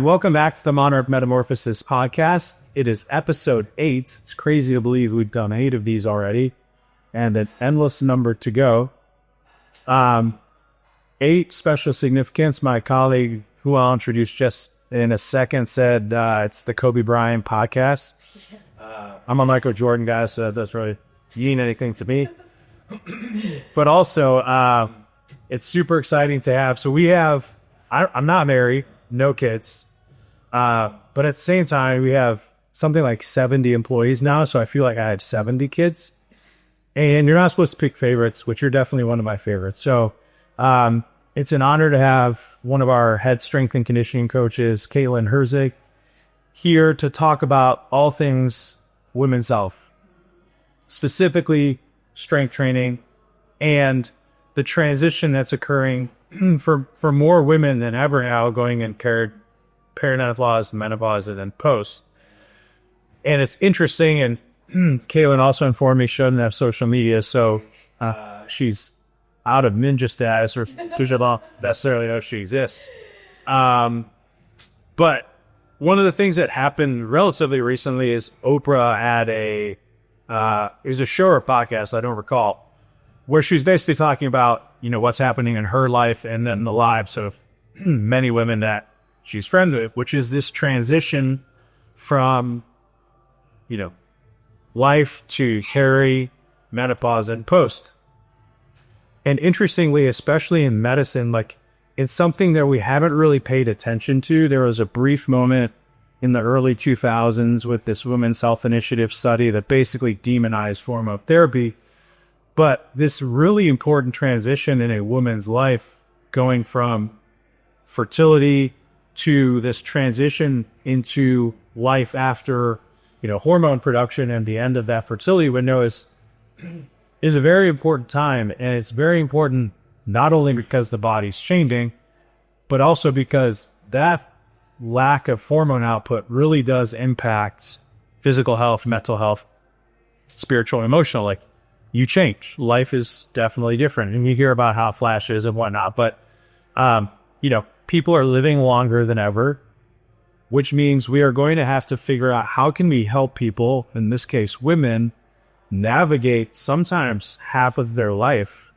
Welcome back to the Monarch Metamorphosis podcast. It is episode 8. It's crazy to believe we've done 8 of these already, and an endless number to go. 8 special significance. My colleague, who I'll introduce just in a second, said it's the Kobe Bryant podcast. I'm a Michael Jordan guy, so that doesn't really mean anything to me. But also, it's super exciting to have. So we have, I'm not married, no kids. But at the same time, we have something like 70 employees now, so I feel like I have 70 kids. And you're not supposed to pick favorites, which you're definitely one of my favorites. So it's an honor to have one of our head strength and conditioning coaches, Herzig, here to talk about all things women's health, specifically strength training and the transition that's occurring for more women than ever now, going in perimenopause, menopause, and then post. And it's interesting, and Caitlin also informed me she doesn't have social media, so she's out of ninja status, or she don't necessarily know she exists. But one of the things that happened relatively recently is Oprah had it was a show or podcast, I don't recall, where she was basically talking about, what's happening in her life and then the lives of many women that she's friends with, which is this transition from, life to menopause and post. And interestingly, especially in medicine, it's something that we haven't really paid attention to. There was a brief moment in the early 2000s with this Women's Health Initiative study that basically demonized hormone therapy. But this really important transition in a woman's life, going from fertility to this transition into life after, hormone production and the end of that fertility window is a very important time. And it's very important not only because the body's changing, but also because that lack of hormone output really does impact physical health, mental health, spiritual, emotional. You change. Life is definitely different. And you hear about how flashes and whatnot. But, people are living longer than ever, which means we are going to have to figure out how can we help people, in this case women, navigate sometimes half of their life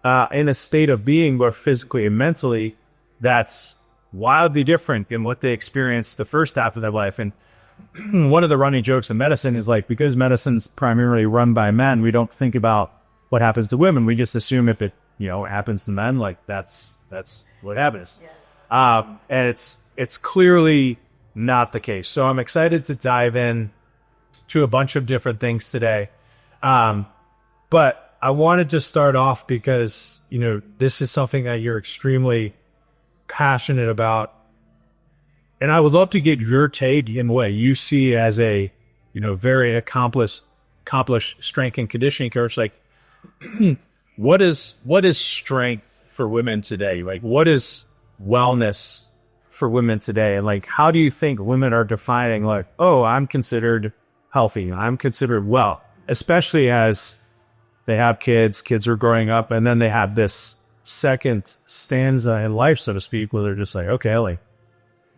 in a state of being, both physically and mentally, that's wildly different than what they experienced the first half of their life. And one of the running jokes in medicine is because medicine's primarily run by men, we don't think about what happens to women. We just assume if it, happens to men, that's what happens. Yeah. And it's clearly not the case. So I'm excited to dive in to a bunch of different things today. But I wanted to start off because, this is something that you're extremely passionate about. And I would love to get your take in what you see as a, very accomplished strength and conditioning coach. What is strength for women today? What is wellness for women today? And how do you think women are defining I'm considered healthy, I'm considered well, especially as they have kids are growing up, and then they have this second stanza in life, so to speak, where they're just okay,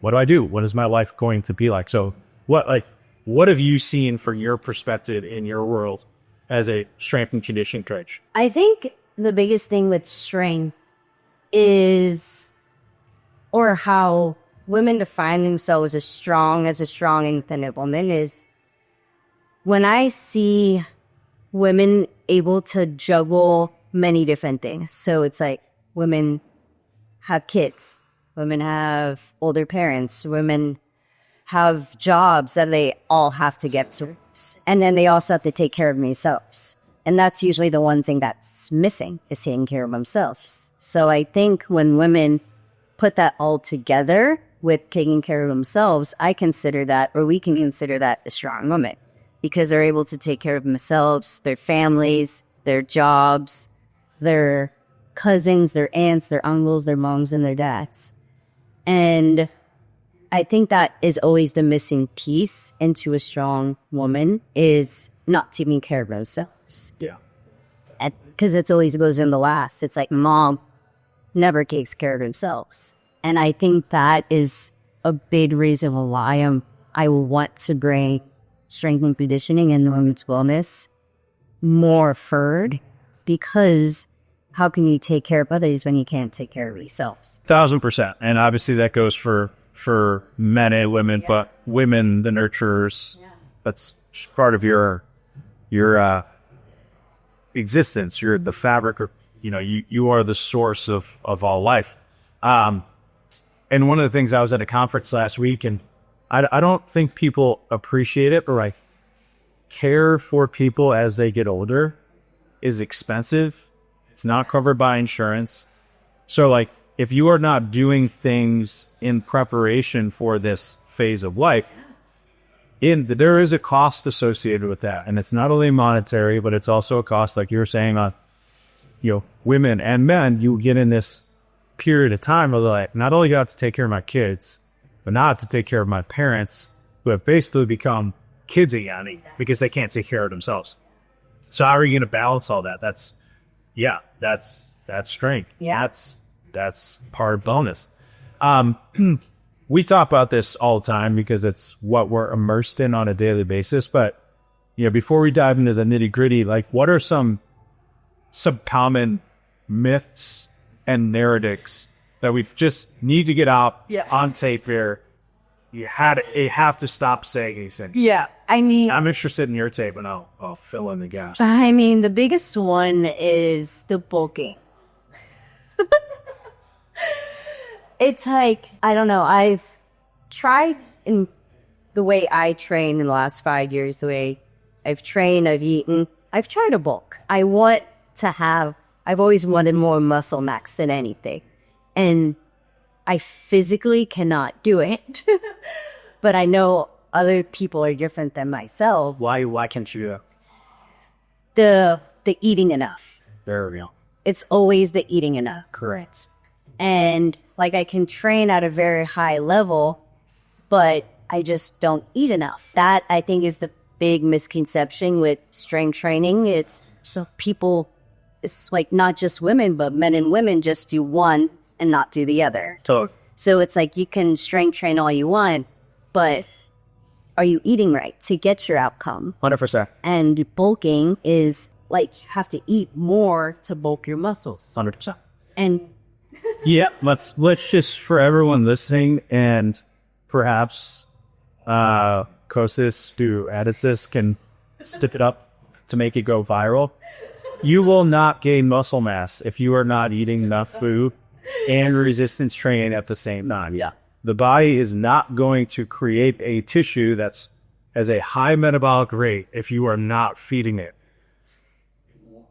what do I do? What is my life going to be like? So what have you seen from your perspective in your world as a strength and conditioning coach? I think the biggest thing with strength is, or how women define themselves as a strong independent woman, is when I see women able to juggle many different things. So it's women have kids, women have older parents, women have jobs that they all have to get to. And then they also have to take care of themselves. And that's usually the one thing that's missing, is taking care of themselves. So I think when women put that all together with taking care of themselves, I consider that, or we can consider that, a strong woman, because they're able to take care of themselves, their families, their jobs, their cousins, their aunts, their uncles, their moms, and their dads. And I think that is always the missing piece into a strong woman, is not taking care of themselves. Yeah. Because it's always goes in the last. It's mom never takes care of themselves. And I think that is a big reason why I want to bring strength and conditioning and women's wellness more forward, because how can you take care of others when you can't take care of yourselves? 1,000%. And obviously that goes for men and women, but women, the nurturers, that's part of your existence. You're the fabric, or you are the source of all life. And one of the things, I was at a conference last week, and I don't think people appreciate it, but like, care for people as they get older is expensive. It's not covered by insurance. So like, if you are not doing things in preparation for this phase of life, there is a cost associated with that. And it's not only monetary, but it's also a cost, like you were saying, on women and men. You get in this period of time where like, not only do I have to take care of my kids, but now I have to take care of my parents, who have basically become kids again because they can't take care of themselves. So how are you going to balance all that? That's strength. Yeah. That's part bonus. We talk about this all the time because it's what we're immersed in on a daily basis. But before we dive into the nitty gritty, like, what are some common myths and narratives that we just need to get out on tape here? You have to stop saying these things. Yeah, I mean, I'm interested in your tape, and I'll fill in the gaps. I mean, the biggest one is the bulking. It's like, I don't know, I've tried in the way I train in the last 5 years, the way I've trained, I've eaten, I've tried to bulk. I've always wanted more muscle mass than anything. And I physically cannot do it. But I know other people are different than myself. Why can't you? The eating enough. There we go. It's always the eating enough. Correct. And like, I can train at a very high level, but I just don't eat enough. That, I think, is the big misconception with strength training. It's like not just women, but men and women just do one and not do the other. Totally. So it's like, you can strength train all you want, but are you eating right to get your outcome? 100%. And bulking is like, you have to eat more to bulk your muscles. 100%. And yeah, let's just, for everyone listening, and perhaps Kosis, who edits this, can step it up to make it go viral. You will not gain muscle mass if you are not eating enough food and resistance training at the same time. Yeah. The body is not going to create a tissue that's has a high metabolic rate if you are not feeding it.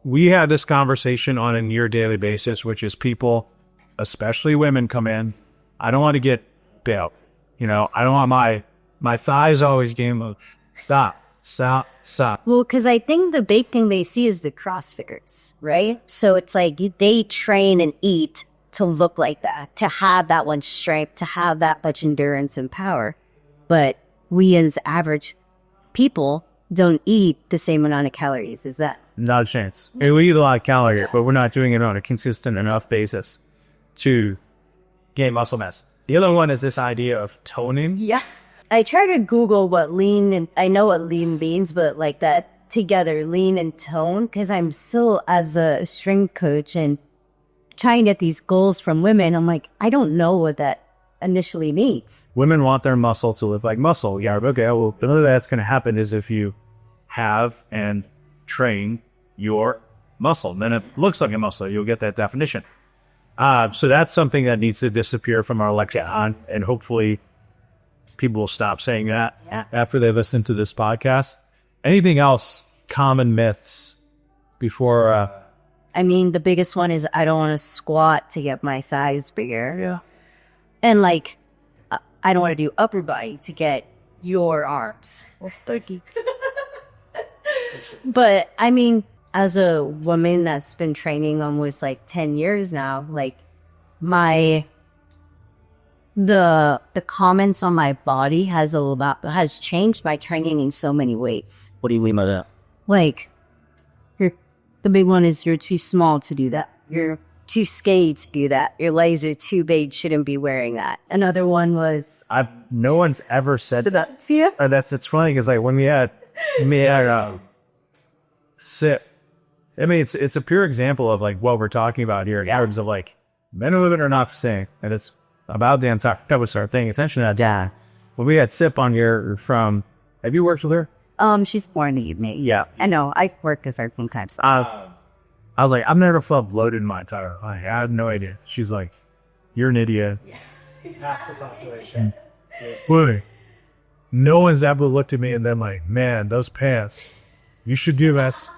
We had this conversation on a near daily basis, which is people, especially women, come in. I don't want to get built. I don't want my thighs always getting stop. Well, because I think the big thing they see is the CrossFitters, right? So it's like, they train and eat to look like that, to have that much strength, to have that much endurance and power. But we as average people don't eat the same amount of calories as that. Not a chance. And we eat a lot of calories, but we're not doing it on a consistent enough basis to gain muscle mass. The other one is this idea of toning. Yeah. I try to Google what lean, and I know what lean means, but like that together, lean and tone, because I'm still, as a strength coach and trying to get these goals from women, I'm like, I don't know what that initially means. Women want their muscle to look like muscle. Yeah, okay, well, the other that's going to happen is if you have and train your muscle, then it looks like a muscle. You'll get that definition. So that's something that needs to disappear from our lexicon, and hopefully people will stop saying that after they listen to this podcast. Anything else? Common myths before? I mean, the biggest one is I don't want to squat to get my thighs bigger. Yeah. And like, I don't want to do upper body to get your arms. Well, thank you. But I mean, as a woman that's been training almost like 10 years now, like the comments on my body has changed by training in so many ways. What do you mean by that? Like, the big one is you're too small to do that. You're too skinny to do that. Your legs are too big, shouldn't be wearing that. Another one was no one's ever said that. see ya. It's funny because like when we had SIP, I mean it's a pure example of like what we're talking about here in terms of like men and women are not the same, and it's about damn time that we start paying attention to that. Yeah. When we had SIP on here from, have you worked with her? She's more than me. Yeah. I know. I worked with her sometimes. I was like, I've never felt bloated in my entire life. I had no idea. She's like, you're an idiot. Yeah, half the population. Boy, no one's ever looked at me and then like, man, those pants. You should do less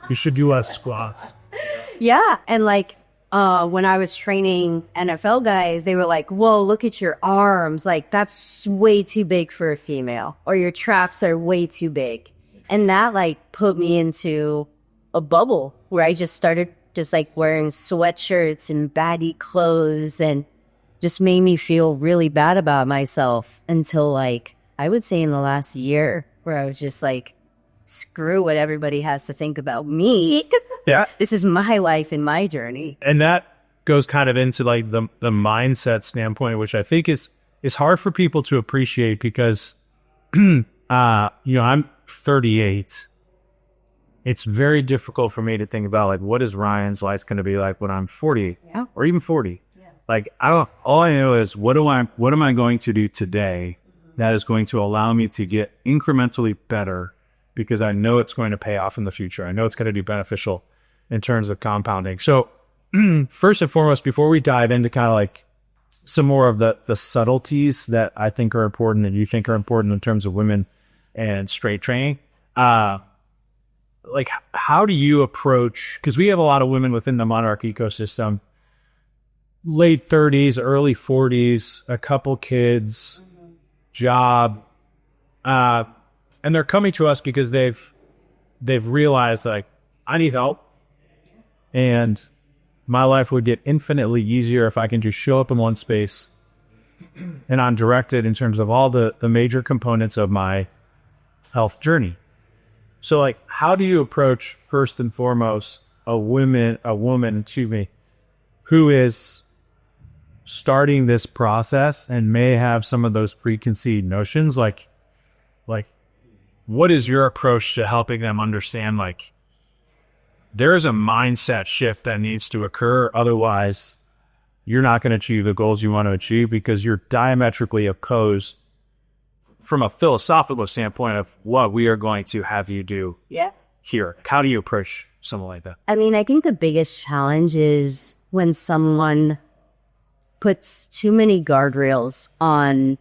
squats. Yeah, and like when I was training NFL guys, they were like, "Whoa, look at your arms! Like that's way too big for a female, or your traps are way too big." And that like put me into a bubble where I just started just like wearing sweatshirts and baggy clothes and just made me feel really bad about myself until like, I would say in the last year where I was just like, screw what everybody has to think about me. Yeah. This is my life and my journey. And that goes kind of into like the mindset standpoint, which I think is hard for people to appreciate because, I'm 38. It's very difficult for me to think about like what is Ryan's life going to be like when I'm 40 or even 40. Yeah. Like all I know is what am I going to do today that is going to allow me to get incrementally better because I know it's going to pay off in the future. I know it's going to be beneficial in terms of compounding. So first and foremost, before we dive into kind of like some more of the subtleties that I think are important and you think are important in terms of women and straight training, like how do you approach, because we have a lot of women within the Monarch ecosystem, late 30s, early 40s, a couple kids, job, and they're coming to us because they've realized like I need help and my life would get infinitely easier if I can just show up in one space and I'm directed in terms of all the major components of my health journey. So like, how do you approach first and foremost a woman, who is starting this process and may have some of those preconceived notions? Like, what is your approach to helping them understand like there's a mindset shift that needs to occur? Otherwise, you're not going to achieve the goals you want to achieve because you're diametrically opposed from a philosophical standpoint of what we are going to have you do here. How do you approach something like that? I mean, I think the biggest challenge is when someone puts too many guardrails on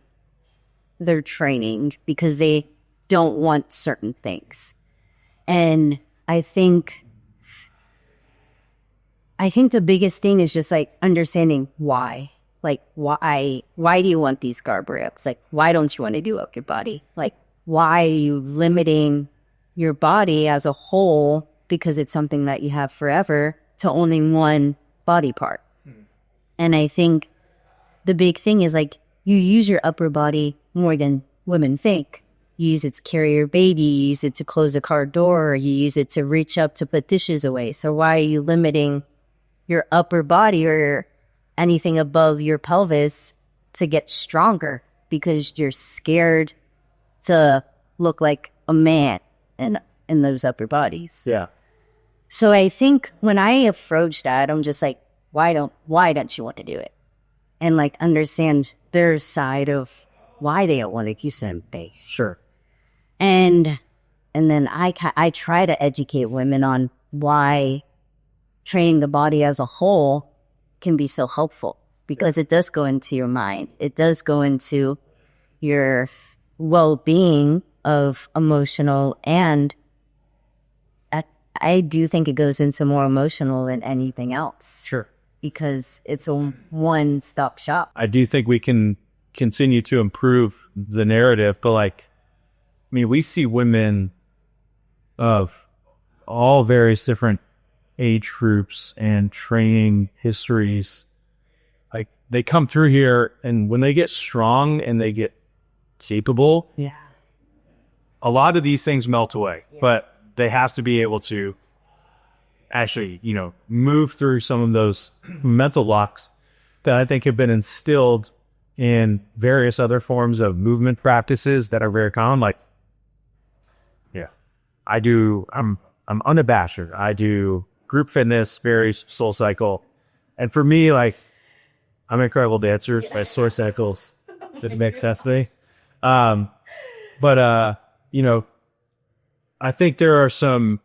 their training because they don't want certain things. And I think the biggest thing is just like understanding why. Like, why do you want these guardrails? Like, why don't you want to do up your body? Like, why are you limiting your body as a whole because it's something that you have forever to only one body part? And I think the big thing is like, you use your upper body more than women think. You use it to carry your baby, you use it to close a car door, you use it to reach up to put dishes away. So why are you limiting your upper body or anything above your pelvis to get stronger because you're scared to look like a man in those upper bodies? Yeah. So I think when I approach that, I'm just like, why don't you want to do it? And like understand their side of why they don't want to use them base. Sure. And then I try to educate women on why training the body as a whole can be so helpful, because it does go into your mind. It does go into your well-being of emotional, and I do think it goes into more emotional than anything else. Sure. Because it's a one-stop shop. I do think we can continue to improve the narrative, but like, I mean, we see women of all various different age groups and training histories. Like, they come through here, and when they get strong and they get capable, a lot of these things melt away. But they have to be able to actually, move through some of those mental blocks that I think have been instilled in various other forms of movement practices that are very common. Like, I'm unabashed. I do group fitness, very Soul Cycle. And for me, like, I'm an incredible dancer. My Soul Cycles didn't make sense to me. But I think there are some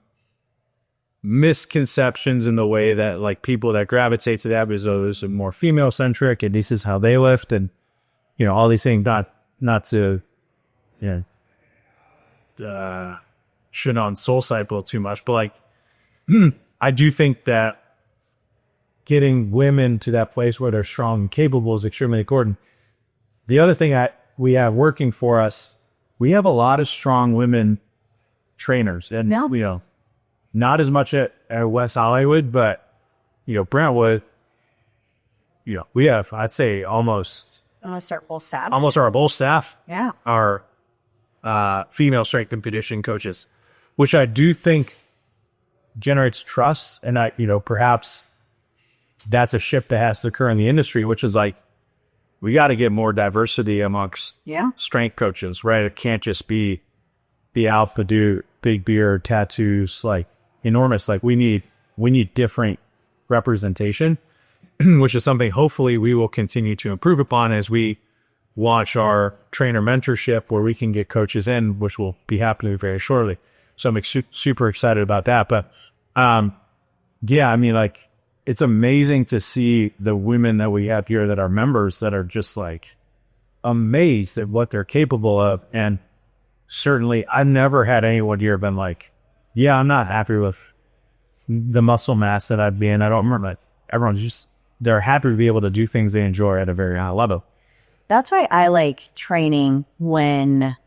misconceptions in the way that, like, people that gravitate to that because those are more female centric and this is how they lift, and all these things. Not to shit on Soul Cycle too much, but like I do think that getting women to that place where they're strong and capable is extremely important. The other thing we have working for us, we have a lot of strong women trainers, and not as much at West Hollywood, but Brentwood, we have, I'd say, almost our whole staff. Almost our whole staff. Yeah. Are female strength and conditioning coaches, which I do think generates trust, and perhaps that's a shift that has to occur in the industry, which is like, we got to get more diversity amongst strength coaches, right? It can't just be alpha dude, big beard, tattoos, like enormous. Like, we need different representation, which is something hopefully we will continue to improve upon as we launch our trainer mentorship, where we can get coaches in, which will be happening very shortly. So I'm super excited about that. But like, it's amazing to see the women that we have here that are members that are just like amazed at what they're capable of. And certainly I've never had anyone here been like, yeah, I'm not happy with the muscle mass that I'd be in. I don't remember that. Everyone's just, they're happy to be able to do things they enjoy at a very high level. That's why I like training when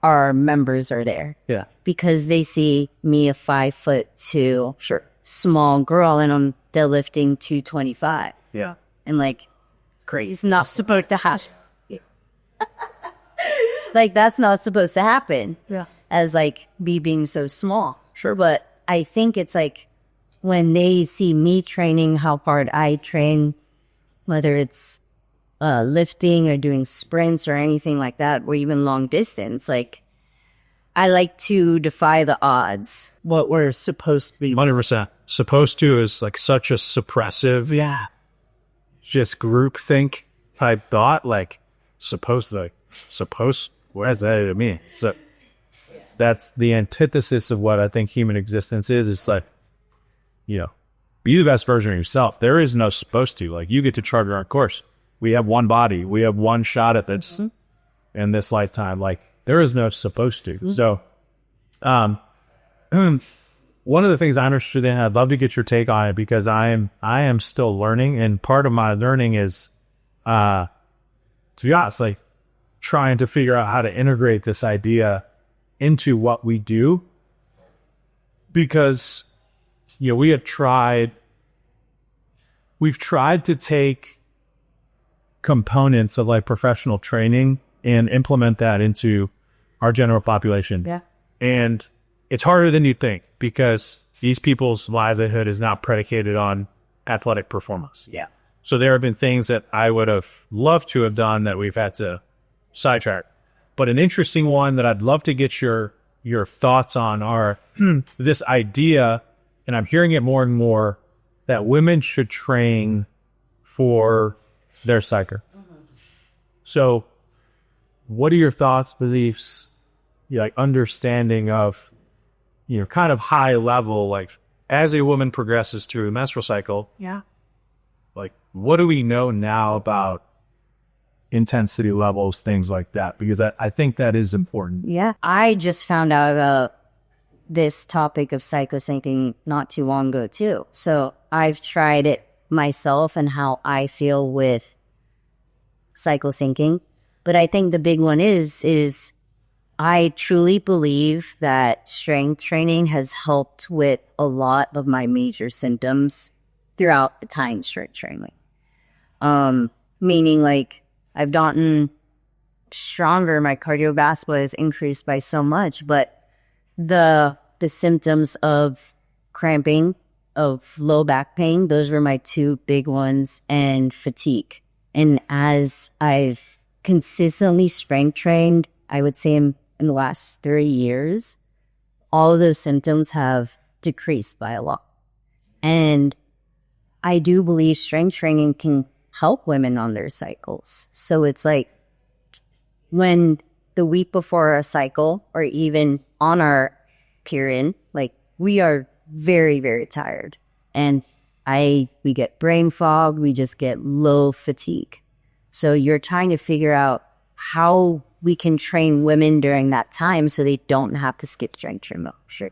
our members are there. Yeah. Because they see me, a 5'2" small girl, and I'm deadlifting 225. Yeah. And like, great. It's not supposed to happen. Like, that's not supposed to happen. Yeah. As like me being so small. Sure. But I think it's like, when they see me training, how hard I train, whether it's lifting or doing sprints or anything like that, or even long distance, like, I like to defy the odds. What we're supposed to be. 100%. Supposed to is like such a suppressive, just group think type thought. Like, supposed, what does that even mean? So that's the antithesis of what I think human existence is. It's like, be the best version of yourself. There is no supposed to. Like, you get to chart your own course. We have one body. We have one shot at this in this lifetime. Like, there is no supposed to. So, one of the things I'm interested in, I'd love to get your take on it, because I am still learning, and part of my learning is, to be honest, like, trying to figure out how to integrate this idea into what we do, because we've tried to take components of like professional training and implement that into our general population. Yeah. And it's harder than you think, because these people's livelihood is not predicated on athletic performance. Yeah. So there have been things that I would have loved to have done that we've had to sidetrack. But an interesting one that I'd love to get your thoughts on are this idea, and I'm hearing it more and more, that women should train for their psyche. So what are your thoughts, beliefs, like understanding of, kind of high level, like, as a woman progresses through a menstrual cycle, like, what do we know now about intensity levels, things like that? Because I think that is important. Yeah. I just found out about this topic of cyclosyncing not too long ago too. So I've tried it myself and how I feel with cyclosyncing. But I think the big one is I truly believe that strength training has helped with a lot of my major symptoms throughout the time strength training. Meaning, like, I've gotten stronger. My cardiovascular has increased by so much, but the symptoms of cramping, of low back pain. Those were my two big ones, and fatigue. And as I've consistently strength trained, I would say in the last 3 years, all of those symptoms have decreased by a lot. And I do believe strength training can help women on their cycles. So it's like when the week before a cycle or even on our period, like we are very, very tired. And we get brain fog, we just get low fatigue. So you're trying to figure out how we can train women during that time so they don't have to skip strength training. Sure.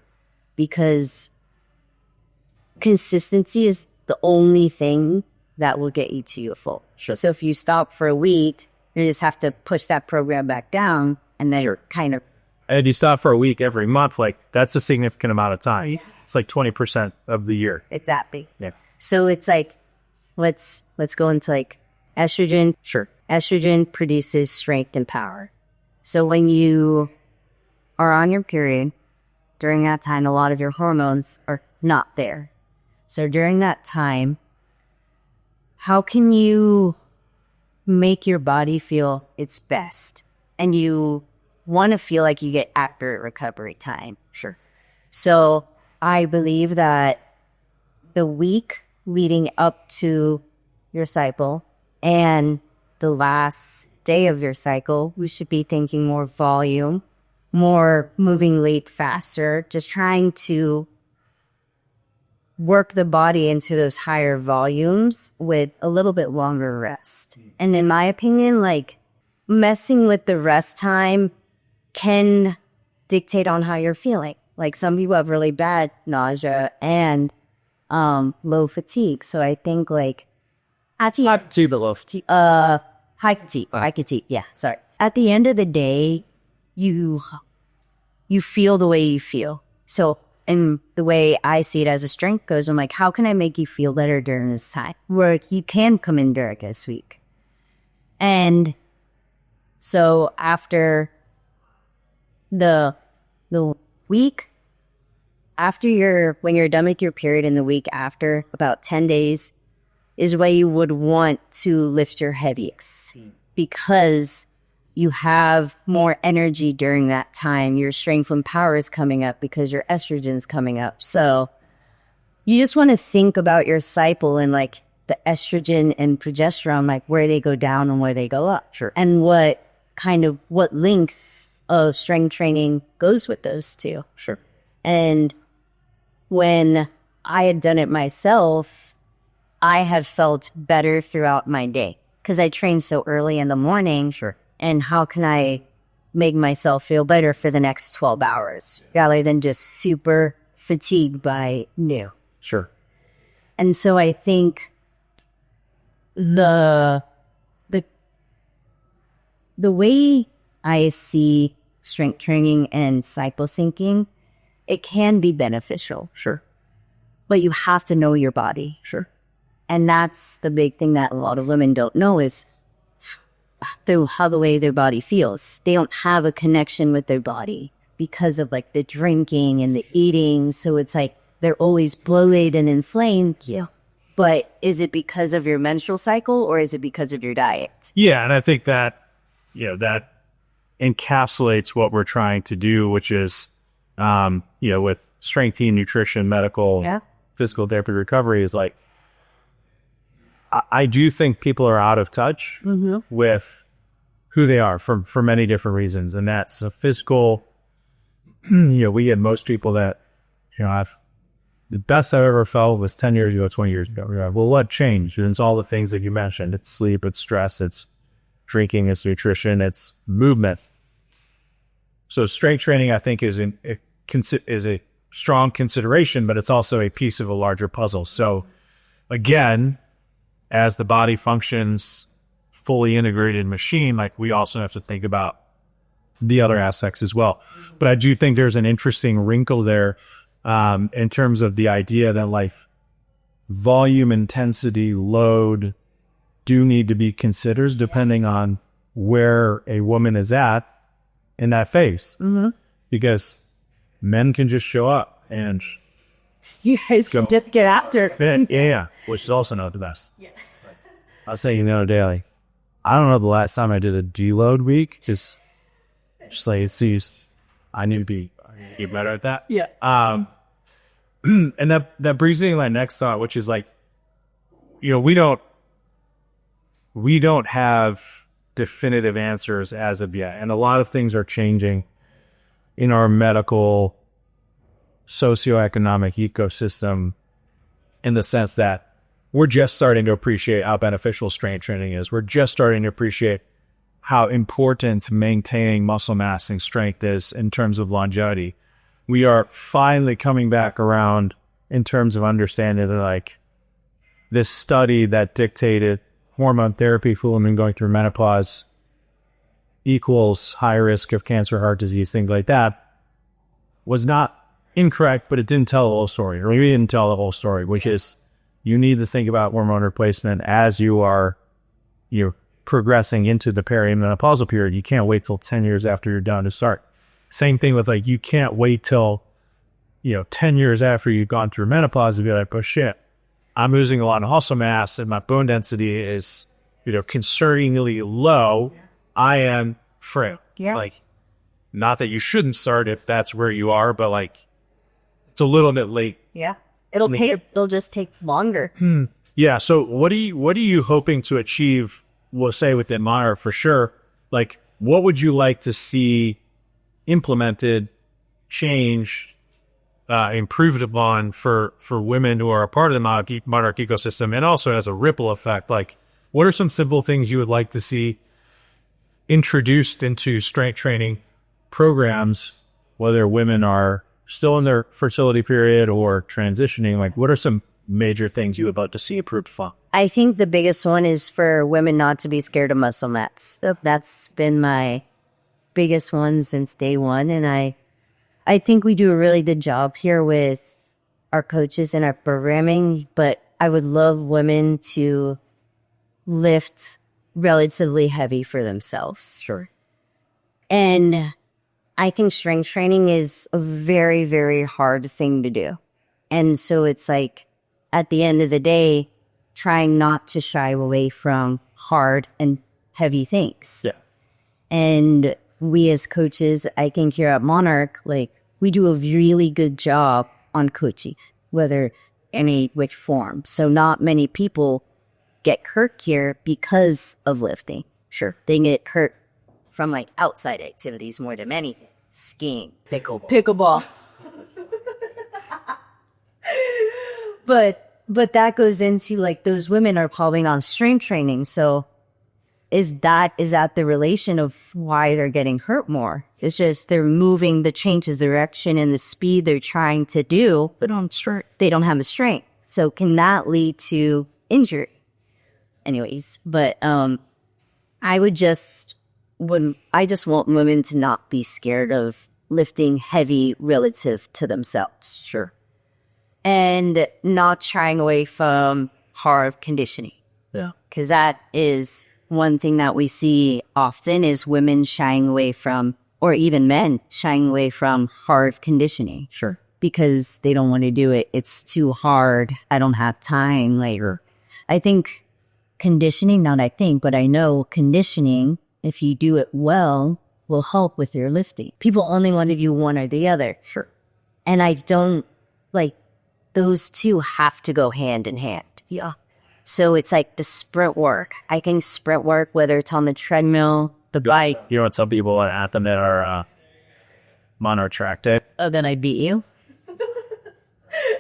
Because consistency is the only thing that will get you to your full. Sure. So if you stop for a week, you just have to push that program back down and then kind of. And you stop for a week every month, like that's a significant amount of time. Yeah. It's like 20% of the year. Exactly. Yeah. So it's like, let's go into like estrogen. Sure. Estrogen produces strength and power. So when you are on your period, during that time, a lot of your hormones are not there. So during that time, how can you make your body feel its best? And you want to feel like you get accurate recovery time. Sure. So I believe that the week leading up to your cycle and the last day of your cycle, we should be thinking more volume, more moving late faster, just trying to work the body into those higher volumes with a little bit longer rest. And in my opinion, like messing with the rest time can dictate on how you're feeling. Like some people have really bad nausea and low fatigue. So I think like high fatigue, yeah, sorry. At the end of the day, you feel the way you feel. So in the way I see it as a strength coach, I'm like, how can I make you feel better during this time? Where you can come in during this week. And so after the week, when you're done with your period in the week after, about 10 days, is where you would want to lift your heaviest because you have more energy during that time. Your strength and power is coming up because your estrogen's coming up. So you just want to think about your cycle and like the estrogen and progesterone, like where they go down and where they go up. Sure. And what links of strength training goes with those two. Sure. And when I had done it myself, I had felt better throughout my day because I trained so early in the morning. Sure. And how can I make myself feel better for the next 12 hours rather than just super fatigued by noon? Sure. And so I think the way I see strength training and cycle syncing, it can be beneficial. Sure. But you have to know your body. Sure. And that's the big thing that a lot of women don't know is how the way their body feels. They don't have a connection with their body because of like the drinking and the eating. So it's like they're always bloated and inflamed. Yeah. But is it because of your menstrual cycle or is it because of your diet? Yeah, and I think that, that encapsulates what we're trying to do, which is, with strength team, nutrition, medical, physical therapy, recovery is like, I do think people are out of touch with who they are for many different reasons. And that's a physical, we get most people that, the best I've ever felt was 10 years ago, 20 years ago. Well, what changed? And it's all the things that you mentioned. It's sleep, it's stress, it's drinking, it's nutrition, it's movement. So strength training, I think, is a strong consideration, but it's also a piece of a larger puzzle. So again, as the body functions fully integrated machine, like we also have to think about the other aspects as well. But I do think there's an interesting wrinkle there in terms of the idea that like volume, intensity, load do need to be considered depending on where a woman is at in that phase. Because men can just show up and You guys can just get after it. Yeah, which is also not the best. Yeah. I was saying the other day, like, I don't know the last time I did a deload week, just like it seems I need to get better at that. Yeah. And that brings me to my next thought, which is like, we don't have definitive answers as of yet, and a lot of things are changing in our medical socioeconomic ecosystem, in the sense that we're just starting to appreciate how beneficial strength training is. We're just starting to appreciate how important maintaining muscle mass and strength is in terms of longevity. We are finally coming back around in terms of understanding that, like, this study that dictated hormone therapy for women going through menopause equals high risk of cancer, heart disease, things like that, was not incorrect, but it didn't tell the whole story, or maybe it didn't tell the whole story, which is you need to think about hormone replacement as you're progressing into the perimenopausal period. You can't wait till 10 years after you're done to start. Same thing with, like, you can't wait till 10 years after you've gone through menopause to be like, oh shit, I'm losing a lot of muscle mass and my bone density is concerningly low. I am frail. Yeah. Like, not that you shouldn't start if that's where you are, but like, it's a little bit late. Yeah. It'll just take longer. Yeah. So what are you hoping to achieve? We'll say within Monarch for sure. Like, what would you like to see implemented, changed, improved upon for women who are a part of the Monarch ecosystem, and also as a ripple effect? Like, what are some simple things you would like to see introduced into strength training programs, whether women are still in their fertility period or transitioning? Like, what are some major things you would like to see improved upon? I think the biggest one is for women not to be scared of muscle mass. That's been my biggest one since day one. And I think we do a really good job here with our coaches and our programming, but I would love women to lift relatively heavy for themselves. Sure. And I think strength training is a very, very hard thing to do. And so it's like, at the end of the day, trying not to shy away from hard and heavy things. Yeah. And we as coaches, I think here at Monarch, like, we do a really good job on coaching, whether any which form. So not many people get hurt here because of lifting. Sure. They get hurt from like outside activities more than anything. Skiing, pickleball. But that goes into, like, those women are probably on strength training. So is that the relation of why they're getting hurt more? It's just they're moving the changes, direction, and the speed they're trying to do, but they don't have the strength. So can that lead to injury? Anyways, but I just want women to not be scared of lifting heavy relative to themselves. Sure. And not shying away from hard conditioning. Yeah. Because that is one thing that we see often, is women shying away from, or even men shying away from, hard conditioning. Sure. Because they don't want to do it. It's too hard. I don't have time later. I think conditioning, but I know conditioning, if you do it well, will help with your lifting. People only want to do one or the other. Sure. And I don't, like, those two have to go hand in hand. Yeah. So it's like the sprint work. I think sprint work, whether it's on the treadmill, the bike. You know what, some people at them that are monotractic. Oh, then I beat you.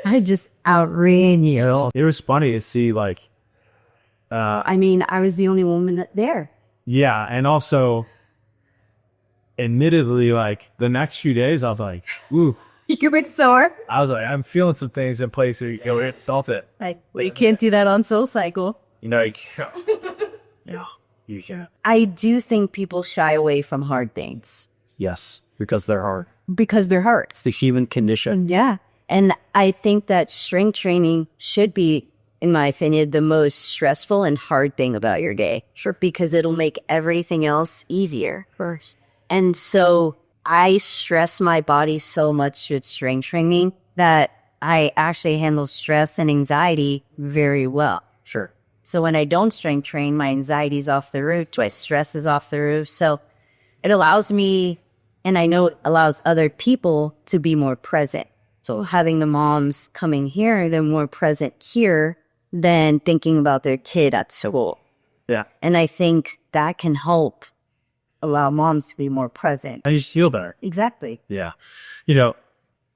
I just outran you. It was funny to see, like, I mean, I was the only woman there. Yeah, and also, admittedly, like, the next few days, I was like, ooh. You're a bit sore. I was like, I'm feeling some things in place. You felt it. Like, well, you can't do that on Soul Cycle. You can't. Yeah, you can't. I do think people shy away from hard things. Yes, because they're hard. Because they're hard. It's the human condition. Yeah. And I think that strength training should be, in my opinion, the most stressful and hard thing about your day. Sure. Because it'll make everything else easier. First. And so I stress my body so much with strength training that I actually handle stress and anxiety very well. Sure. So when I don't strength train, my anxiety is off the roof, my stress is off the roof. So it allows me, and I know it allows other people to be more present. So having the moms coming here, they're more present here than thinking about their kid at school. Yeah. And I think that can help allow moms to be more present. And you feel better. Exactly. Yeah. You know,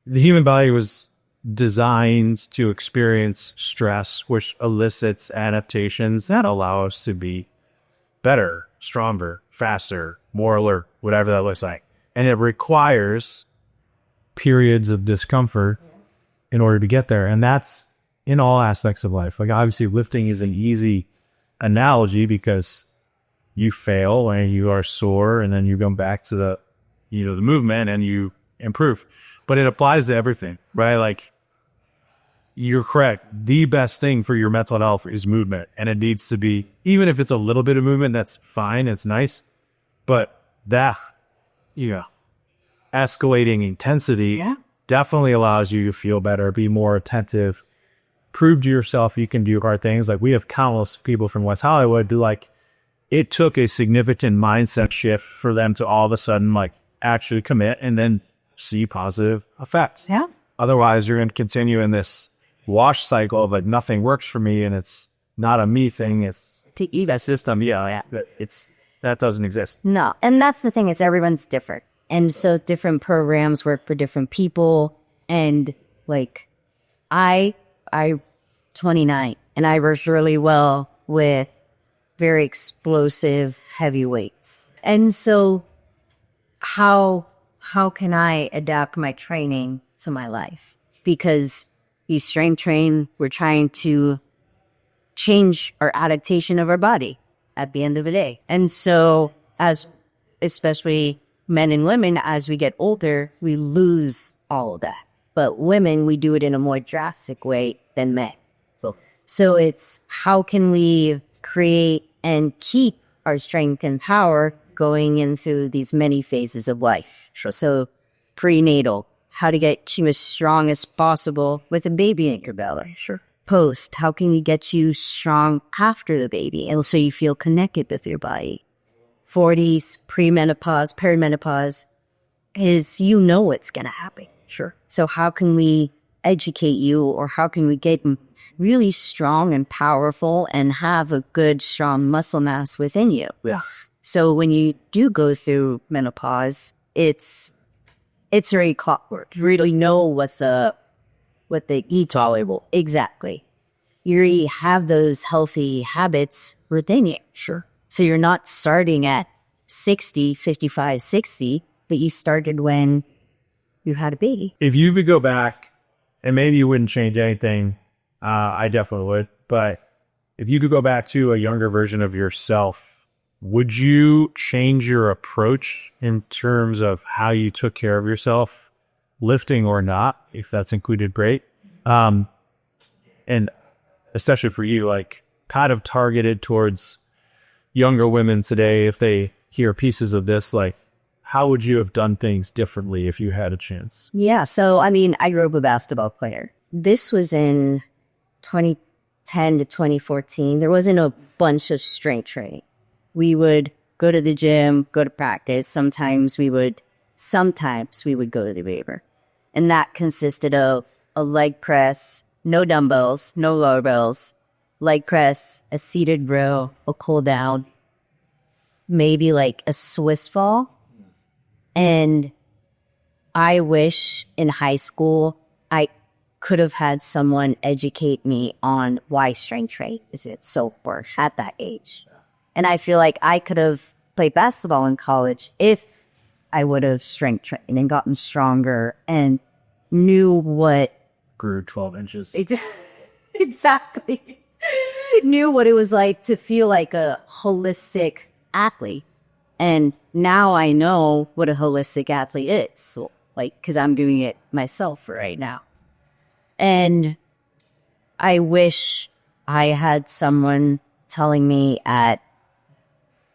the human body was designed to experience stress, which elicits adaptations that allow us to be better, stronger, faster, more alert, whatever that looks like. And it requires periods of discomfort in order to get there. And that's in all aspects of life. Like obviously lifting is an easy analogy because you fail and you are sore and then you come back to the, the movement and you improve. But it applies to everything, right? Like you're correct. The best thing for your mental health is movement. And it needs to be, even if it's a little bit of movement, that's fine. It's nice. But that, escalating intensity definitely allows you to feel better, be more attentive, prove to yourself you can do hard things. Like we have countless people from West Hollywood who it took a significant mindset shift for them to all of a sudden actually commit and then see positive effects. Yeah. Otherwise, you're going to continue in this wash cycle of nothing works for me and it's not a me thing. It's that system. Yeah. That doesn't exist. No. And that's the thing. It's everyone's different. And so different programs work for different people. And I 29 and I worked really well with very explosive heavyweights. And so how can I adapt my training to my life? Because you strength train, we're trying to change our adaptation of our body at the end of the day. And so especially men and women, as we get older, we lose all of that. But women, we do it in a more drastic way than men. So it's how can we create and keep our strength and power going into these many phases of life. Sure. So prenatal, how to get you as strong as possible with a baby in your belly. Sure. Post, how can we get you strong after the baby and so you feel connected with your body. 40s, premenopause, perimenopause is what's going to happen. Sure. So how can we educate you or how can we get really strong and powerful and have a good, strong muscle mass within you? Yeah. So when you do go through menopause, it's very clockwork. You really know what the eat label. Exactly. You already have those healthy habits within you. Sure. So you're not starting at 60, 55, 60, but you started when you had a baby. If you could go back, and maybe you wouldn't change anything, I definitely would, but if you could go back to a younger version of yourself, would you change your approach in terms of how you took care of yourself, lifting or not? If that's included, great. And especially for you, kind of targeted towards younger women today, if they hear pieces of this, how would you have done things differently if you had a chance? Yeah. So, I grew up a basketball player. This was in 2010 to 2014. There wasn't a bunch of strength training. We would go to the gym, go to practice. Sometimes we would go to the river. And that consisted of a leg press, no dumbbells, no lower bells, leg press, a seated row, a cool down, maybe a Swiss fall. And I wish in high school I could have had someone educate me on why strength training is so important at that age. And I feel like I could have played basketball in college if I would have strength trained and gotten stronger and knew what... Grew 12 inches. Exactly. Knew what it was like to feel like a holistic athlete. And now I know what a holistic athlete is. So, because I'm doing it myself right now. And I wish I had someone telling me at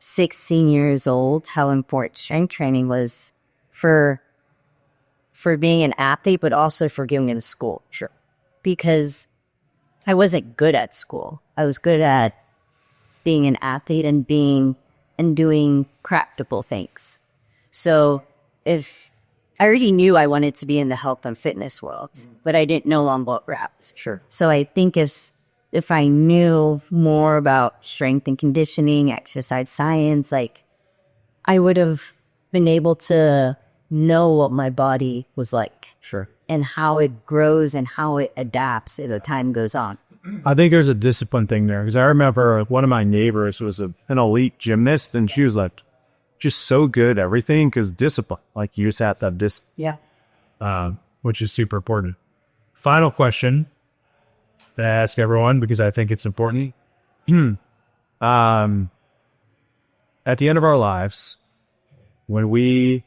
16 years old how important strength training was for being an athlete, but also for going into school. Sure. because I wasn't good at school. I was good at being an athlete and doing practical things. So if I already knew I wanted to be in the health and fitness world, but I didn't know on what route. Sure. So I think if I knew more about strength and conditioning, exercise science, like I would have been able to know what my body was like. Sure. And how it grows and how it adapts as the time goes on. I think there's a discipline thing there, because I remember one of my neighbors was an elite gymnast, and she was like just so good at everything because discipline. Like you just have to have discipline. Yeah. Which is super important. Final question that I ask everyone because I think it's important. At the end of our lives, when we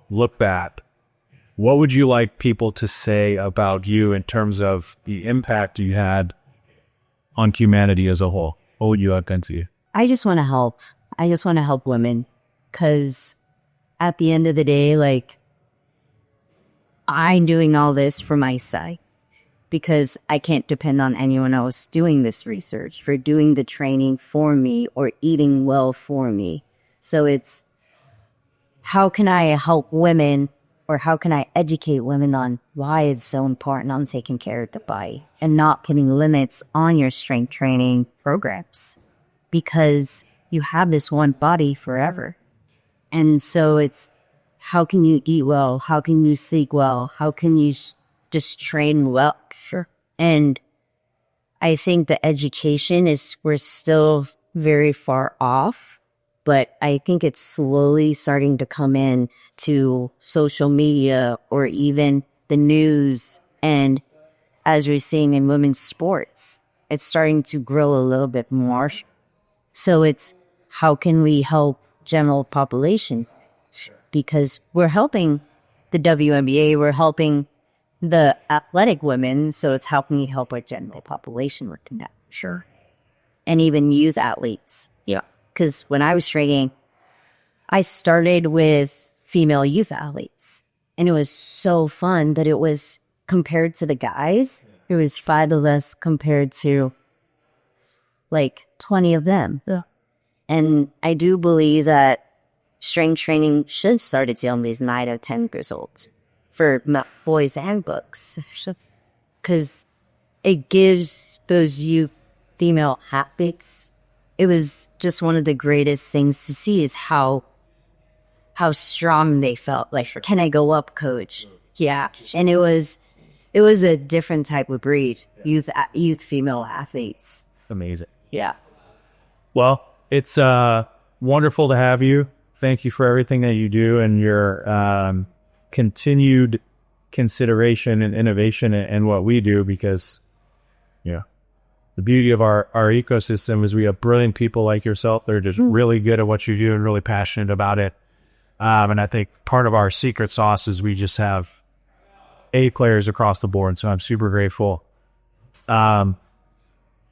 look back, what would you like people to say about you in terms of the impact you had on humanity as a whole? What would you like them to you? I just want to help. I just want to help women because at the end of the day, like, I'm doing all this for my side because I can't depend on anyone else doing this research, for doing the training for me or eating well for me. So it's, how can I help women, or how can I educate women on why it's so important on taking care of the body and not putting limits on your strength training programs, because you have this one body forever. And so it's, how can you eat well? How can you sleep well? How can you just train well? Sure. And I think the education we're still very far off, but I think it's slowly starting to come in to social media or even the news. And as we're seeing in women's sports, it's starting to grow a little bit more. So it's, how can we help general population? Because we're helping the WNBA, we're helping the athletic women, so it's helping you help our general population with that. Sure. And even youth athletes. Yeah. Because when I was training, I started with female youth athletes. And it was so fun that it was, compared to the guys, it was 5 of us compared to like 20 of them. Yeah. And I do believe that strength training should start at young as 9 or 10 years old for boys and girls, because it gives those youth female athletes. It was just one of the greatest things to see is how strong they felt. Like, can I go up, coach? Yeah. And it was a different type of breed, youth female athletes. Amazing. Yeah. Well, it's wonderful to have you. Thank you for everything that you do and your continued consideration and innovation in what we do, because, the beauty of our ecosystem is we have brilliant people like yourself that are just really good at what you do and really passionate about it. And I think part of our secret sauce is we just have A players across the board. So I'm super grateful. And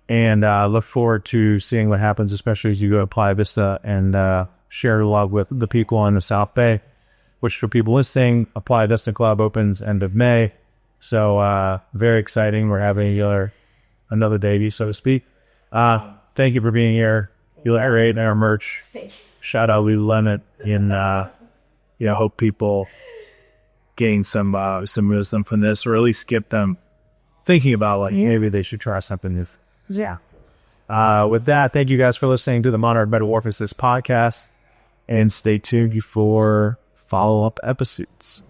look forward to seeing what happens, especially as you go to Playa Vista and share love with the people in the South Bay, which for people listening, a Playa Vista Club opens end of May. So very exciting. We're having another debut, so to speak. Thank you for being here. You look great in our merch. Shout out Lululemon, and hope people gain some wisdom from this, or at least skip them thinking about maybe they should try something new. Yeah. With that, thank you guys for listening to the Monarch Metamorphosis podcast, and stay tuned for follow-up episodes.